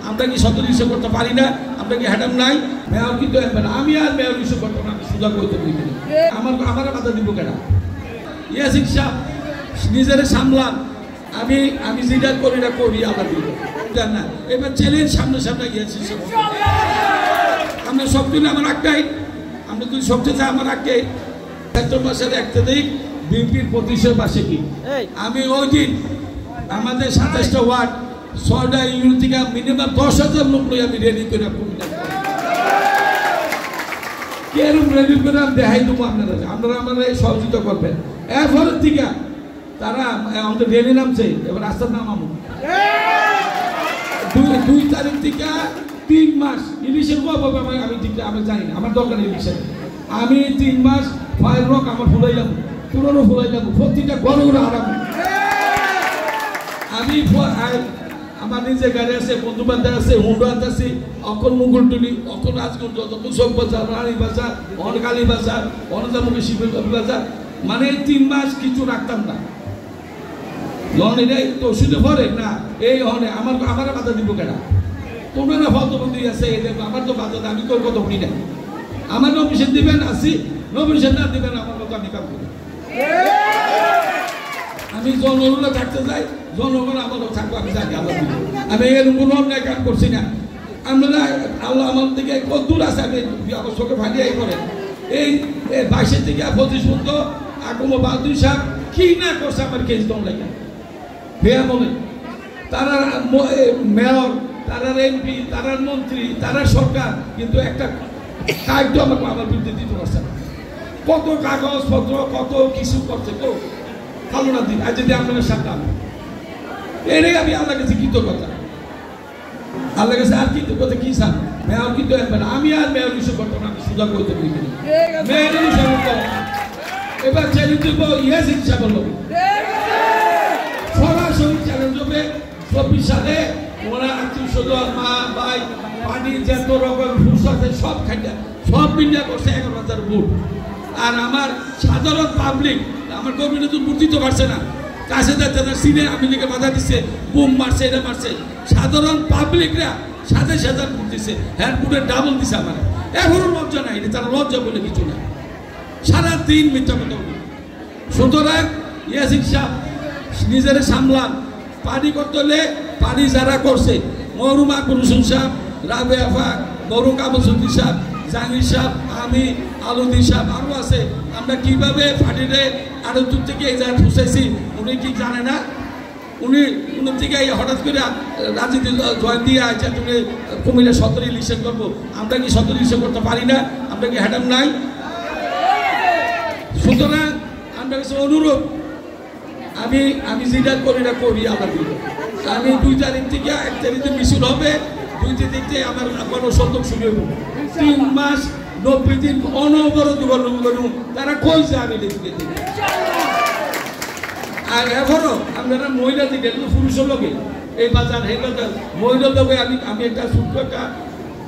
আমরা কি শত ইস্যু করতে পারি না? আমরা কি হ্যাডাম নাই? মেয়র কিন্তু আমি আর মেয়র ইস্যু করতে না, সুযোগ করতে দিই আমার বাধা দিব কেন? ইয়াসিন সাহেব নিজের সামলান, আমি যেটা করি না করি আবার দিব না। এবার চ্যালেঞ্জ সামনে সামনে ইয়াসিন সাহেব আমরা সব দিন আমার একটাই, আমরা যদি সবচেয়ে চাই আমার একটাই সেপ্টেম্বর মাসের 1 তারিখ বিএনপির 25 মাসে কি আমি ওই দিন আমাদের 27টা ওয়ার্ড 6টা ইউনিট থেকে মিনিমাম 10,000 লোক লই আমি রেডি করে কেরম রেডি করে দেখাই দেবো আপনারা আমাদের সহযোগিতা করবেন। এরপরের থেকে তারা আমাদের রেলি নামছে, এবার রাস্তার নাম আমু 2 তারিখ থেকে 3 মাস ইলিশের আমি জানি না, আমার দরকার ইলিশের। আমি 3 মাস ফায়ার রক আমার ফুলাইলাম, পুরনো ফুলাইলাম, প্রতিটা ঘরে ঘরে আরাম। আমি আমার নিজের গাড়ি আছে, বন্ধু বান্ধব আছে, হুন্ডাত আছে, অকল মুগুলটুলি, অকল রাজগঞ্জ, মুসক বাজার, রানী বাজার, অনকালী বাজার, অনজামুখী শিবির বাজার, মানে 3 মাস কিছু রাখতাম না। তো ওষুধে ভরে না এই হনে আমার বাধা দিব কেন? তোমরা না ফলতবন্দি আছে, আমার তো বাধা, আমি তোর কথা শুনি না। আমার নমিশন দিবেন আসি, নমিশন না দিবেন আমার মতো আমি কাম করি। আমি জনগণে থাকতে যাই, জনগণ আমারও থাকবো, আমি জানি আল্লাহ দিব। আমি এরকম কোনো অন্যায় কাজ করছি না। আমরা আল্লাহ আমার দিকে কত দূর আছে, আমি আমার চোখে ফাটিয়াই করেন। এই 22 থেকে 25 পর্যন্ত আগম বাহাদুর সাহেব কি না করছে আমার কেস দম লাগে ভেয়া বলে। তারা মেয়র, তারা এমপি, তারা মন্ত্রী, তারা সরকার, কিন্তু একটা কাজ আমার বিরুদ্ধে দিতে পারছে না। কত কাগজপত্র, কত কিছু করছে, তো ভালো না দিন। আর যদি আপনাদের সাথে এটাই আমি আল্লাহ কাছে কৃতজ্ঞতা, আল্লাহ কাছে আর কৃতজ্ঞতা কি চান? মেয়র কিন্তু আমি আর মেয়র ইস্যু করতে না, আমি সুযোগ করতে পারি মেয়র ইস্যু। এবার চ্যালেঞ্জ দেবো ইয়াসিন সাহেবের লোক, সরাসরি চ্যালেঞ্জ হবে 24 সালে ওরা আত্মীয় স্বজন, মা ভাই, পানি, যত রকম ফুস আছে সব খাইটা সব মিলিয়ে করছে 11,000 ভোট। আর আমার সাধারণ পাবলিক, আমার কর্মীরা তো ভোট দিতে পারছে না, কাছে যাচ্ছে না, সিনে আমি লিখে বাধা দিচ্ছে, বুম মারছে, এটা মারছে। সাধারণ পাবলিকরা 27,000 ভোট দিচ্ছে, হ্যান্ড ভোটের ডাবল দিচ্ছে আমার। এখনো লজ্জা নাই, তারা লজ্জা বলে কিছু না, সারাদিন মিথ্যা কথা বলি। সুতরাং ইয়াসিন সাহেব নিজের সামলান, পানি করতে হলে পানি যারা করছে, মরুম আকবর হোসেন সাহেব, রাবে আফা, মরুম কাবুল সুদ্দি সাহেব, জাহাঙ্গীর সাহেব, আমি, আলুদ্দিন সাহেব, আরও আছে। আমরা কীভাবে পানিরে আরো দূর থেকে এই জায়গায় পৌঁছাইছি উনি কি জানে না? উনি থেকে হঠাৎ করে রাজনীতি জয়েন দিয়ে আছে, তুমি কুমিল্লা 17 ইলেকশন করবো। আমরা কি 17 ইলেকশন করতে পারি না? আমরা কি হ্যাডাম নাই? সুতরাং আমরা কাছে অনুরোধ, আমি যেটা করি না করি আবার দিব। আমি 2 তারিখ থেকে 1 তারিখে মিছিল হবে, 2 তারিখ থেকে আমার গণসংযোগ শুরু হবে। 3 মাস 90 দিন অনবরত গণসংযোগ, তারা কইছে আমি লিখতে। আর এখনো আপনারা মহিলা দিকে পুরুষের লোকে এই বাজার হেলতে মহিলার লোকে আমি একটা ছোট্ট একটা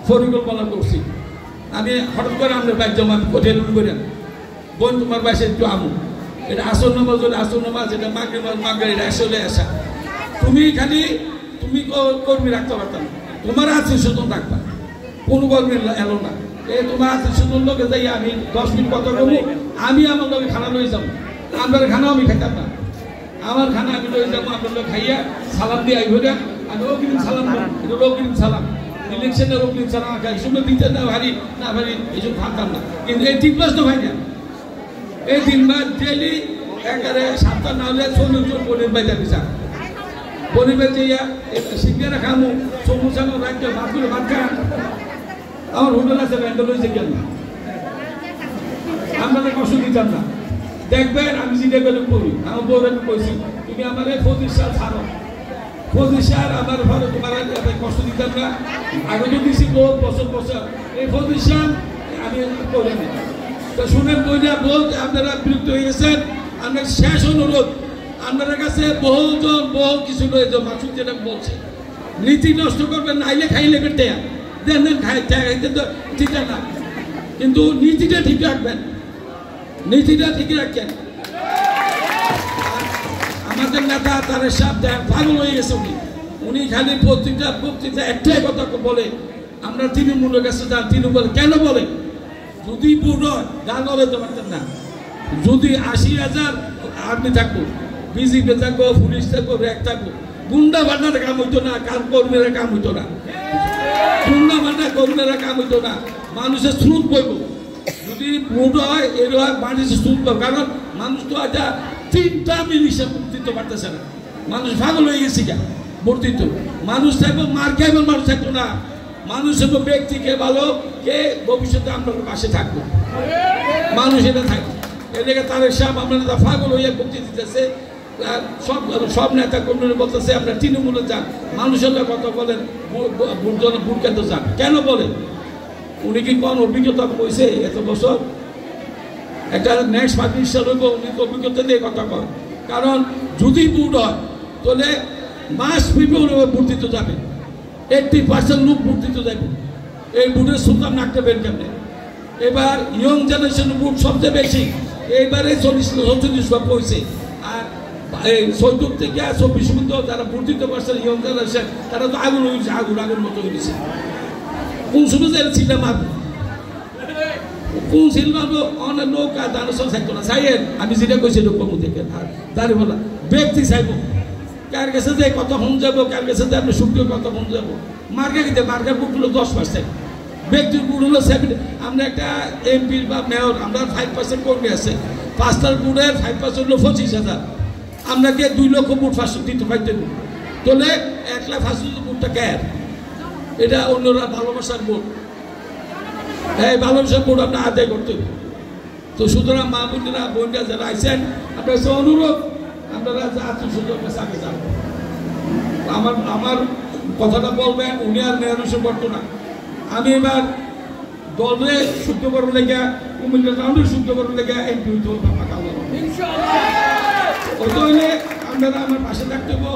পরিকল্পনা করছি। আমি হঠাৎ করে আপনার বাইক জমা হোটেল করেন, বোন তোমার বাসে একটু আমু, এটা আসন নামাজ হলে আসন নামাজ, এটা মাগরে এটা আসলে আসা। তুমি কর্মী রাখতে পারতাম, তোমার আত্মীয় স্বজন রাখবা, কোনো কর্মী এলো না। এই তোমার আত্মীয় স্বজন লোকে যাই আমি 10 মিনিট কথা বলবো, আমি আমার লোকে খানা লয়ে যাবো। আপনার খানাও আমি খাইতাম না, আমার খানা আমি লয়ে যাবো, আপনার লোক খাইয়া সালাম দিয়ে আইব না। আমি অগ্রিম সালাম, এটা অগ্রিম সালাম, ইলেকশনের অগ্রিম সালাম খাই, সময় দিতে না ভারী না ভারী এইসব খাতাম না। কিন্তু এই 3 মাস তো ভাই না, এই 3 মাস ডেলি একেবারে 7টা না হলে 40 জন পনির বাই যাবি স্যার, পনির বাই যাইয়া সিঙ্গারা খামো, সমুচা রাখতে ভাত করে ভাত খা। আমার হোটেল আছে ব্যান্ডেল হয়েছে কেন, আমরা কষ্ট দিতাম না। দেখবেন আমি যেটা বেলে করি, আমার বউর আমি কইছি, তুমি আমার 25 সাল ছাড়ো, 25 সাল আমার ঘরে তোমার কষ্ট দিতাম না। আগে তো দিছি বছর বছর, এই 25 সাল আমি করি না। তো শুনেন বইটা বলতে আপনারা বিরক্ত হয়ে গেছেন। আপনার শেষ অনুরোধ, আপনাদের কাছে বহুজন বহু কিছু রয়েছে, মাসুদ যেটা বলছে, নীতি নষ্ট করবেন, নাইলে খাইলে বেটে দেন খাইতে তো ঠিক না, কিন্তু নীতিটা ঠিক রাখবেন, নীতিটা ঠিক রাখেন। আমাদের নেতা তার সাপ দেন পাগল হয়ে গেছে, উনি খালি প্রত্যেকটা একটাই কথা বলে, আমরা তৃণমূলের কাছে যান। তৃণমূল কেন বলে? যদি ভোট হয় গান হতে পারতেন না। যদি 80,000 আর্মি থাকবো, বিজিপি থাকবো, পুলিশ থাকবো, র্যাক থাকবো, গুন্ডা ভান্ডার কাম হইতো না, কার কর্মীরা কাম হইতো না, গুন্ডা ভান্ডার কর্মীরা কাম হইতো না, মানুষের স্রোত বইব। যদি ভোট হয় এর হয় মানুষের স্রোত, কারণ মানুষ তো আজ 3টা মিলিশিয়া ভোট দিতে পারতেছে না। মানুষ পাগল হয়ে গেছে গা ভোট দিত। মানুষ থাকবো মার খাইবার মানুষ থাকতো না। মানুষ হবো ব্যক্তিকে ভালো কে ভবিষ্যতে আমরা পাশে থাকবো, মানুষ এটা থাকবে। এদিকে তারেক সাহেব আমরা পাগল হইয়া বক্তৃতা দিতেছে, সব নেতা কর্মীরা বলতেছে আমরা তৃণমূলে যান, মানুষের কথা বলেন, ভোট কেন্দ্র যান। কেন বলেন? উনি কি কোন অভিজ্ঞতা কইছে এত বছর? একটা নেক্সট পার্টিশন হইব, উনি অভিজ্ঞতা দিয়ে কথা কন। কারণ যদি ভোট হয় তাহলে মাস পিপল ভোট দিতে যাবে, 80% লোক ভোট দিতে যাবে। এই ভোটের সুলতান নাকতে বের কেমনে? এবার ইয়ং জেনারেশনের ভোট সবচেয়ে বেশি, এইবারে 40-46 হয়েছে। আর এই 14 থেকে 24 পর্যন্ত যারা ভোট দিতে পারছে ইয়ং জেনারেশন, তারা তো আগুন হয়েছে, আগুন মতো হয়েছে। কোন সময় ছিল মারবো, কোন ছিল মারবো? অনেক নৌকা দানসন চাইতো না। চাইয়েন আমি যেটা কইছি লোক দেখেন, আর দাঁড়িয়ে বলা ব্যক্তি চাইবো, কার কাছে যে কত হন যাবো, কার কাছে যে আপনি শুক্র কত হন যাবো। মার্কা কিন্তু মার্কার ভোট হলো 10%, ব্যক্তির ভোট হলো 7। আমরা একটা এমপি বা মেয়র, আমরা 5% কর্মী আছে, 5টার ভোটের 5% হলো 25,000। আপনাকে 2 লক্ষ ভোট দিতে পারতেন, তাহলে 1 লাখ 5,000 ভোটটা ক্যার, এটা অন্যরা ভালোবাসার ভোট। এই ভালোবাসার ভোট আপনার আদায় করতে হবে। তো সুতরাং মা বোনেরা বোনরা যারা আইসেন, আপনার কাছে অনুরোধ, আপনারা আত্মীয় কাছে যান। আমার কথাটা বলবেন, উনি আর মেয়র করতো না। আমি এবার দলে শুদ্ধ করার লেগে, কুমিল্লা টাউনের শুদ্ধ করার লেগে এমপি হইতে হবে। ওই তো হইলে আপনারা আমার পাশে থাকতে হবো।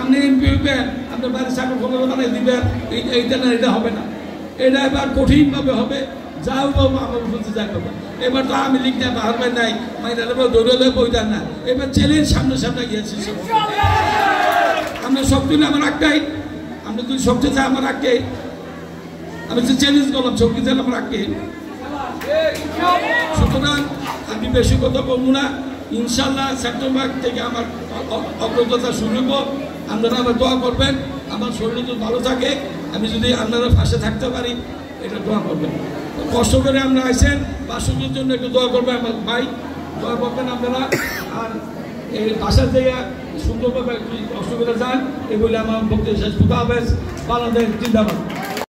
আপনি এমপি হইবেন, আপনার বাড়ির সামনে খবর বানাই দিবেন, এইটা না, এটা হবে না। এটা এবার কঠিনভাবে হবে, যাও বাবু আমার বলতে যাই বাবা। এবার তো আমি লিখ না বাহার নাই, মাইনা নেবো, দৌড়লে বইটার না। এবার চ্যালেঞ্জ সামনে গিয়েছি। আমরা সব দিলে আমার আগে, আমরা যদি সবচে চাই আমার আগে, আমি যে চ্যালেঞ্জ করলাম সবকি চাই আমার আগে। সুতরাং আমি বেশি কথা বলবো না। ইনশাল্লাহ সেপ্টেম্বর থেকে আমার অগ্রতা শুরু হইব। আপনারা আমার দোয়া করবেন, আমার শরীর যদি ভালো থাকে, আমি যদি আপনারা পাশে থাকতে পারি, এটা দোয়া করবেন। কষ্ট করে আমরা আইসেন, বাসনের জন্য একটু দোয়া করবেন আমার ভাই, দোয়া করবেন আপনারা। আর এই বাসার থেকে সুন্দরভাবে কষ্ট করে যান, এগুলি আমার বক্তব্য শেষ। খুদা হাফেজ, বাংলাদেশ জিন্দাবাদ।